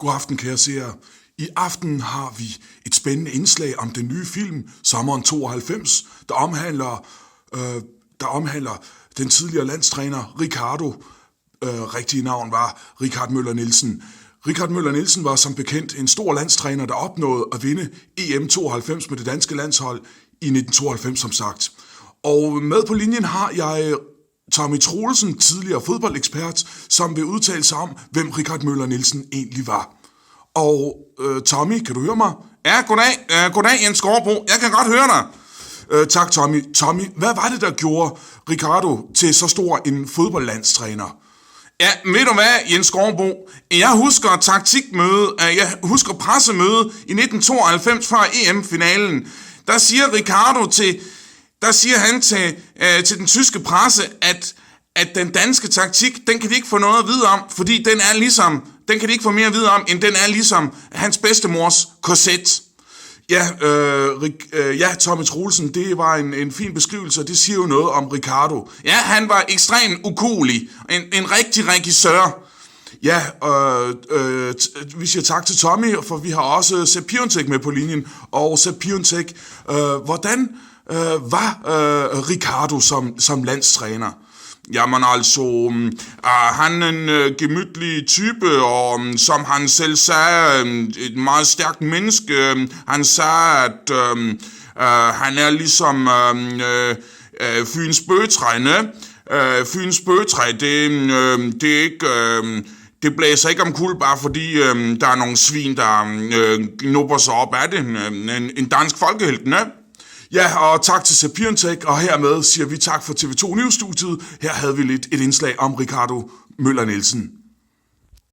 God aften, kære seere. I aften har vi et spændende indslag om den nye film, Sommeren 92, der omhandler den tidligere landstræner Ricardo. Rigtige navn var Richard Møller Nielsen. Richard Møller Nielsen var som bekendt en stor landstræner, der opnåede at vinde EM 92 med det danske landshold i 1992, som sagt. Og med på linjen har jeg Tommy Troelsen, tidligere fodboldekspert, som vil udtale sig om, hvem Richard Møller Nielsen egentlig var. Og Tommy, kan du høre mig? Ja, goddag Jens Gårdbo. Jeg kan godt høre dig. Tak, Tommy. Tommy, hvad var det, der gjorde Ricardo til så stor en fodboldlandstræner? Ja, ved du hvad, Jens Gårdbo? Jeg husker taktikmøde, jeg husker pressemøde i 1992 før EM-finalen. Der siger Ricardo til den tyske presse, at den danske taktik, den kan de ikke få noget at vide om, fordi den kan de ikke få mere at vide om, end den er ligesom hans bedstemors korset. Ja, Tommy Troelsen, det var en fin beskrivelse, og det siger jo noget om Ricardo. Ja, han var ekstremt ukuelig. En rigtig regissør. Ja, vi siger tak til Tommy, for vi har også Sepp Piontek med på linjen. Og Sepp Piontek, hvordan var Ricardo som landstræner? Jamen altså, han er en gemytlig type, og som han selv sagde, et meget stærkt menneske. Han sagde, at han er ligesom Fyns bøgetræ, ne? Fyns bøgetræ, det er ikke... Det blæser ikke om kul, bare fordi der er nogle svin, der knupper sig op af det. En dansk folkehelt, ne? Ja, og tak til Sepp Piontek, og hermed siger vi tak for TV2 News-studiet. Her havde vi lidt et indslag om Ricardo Møller Nielsen.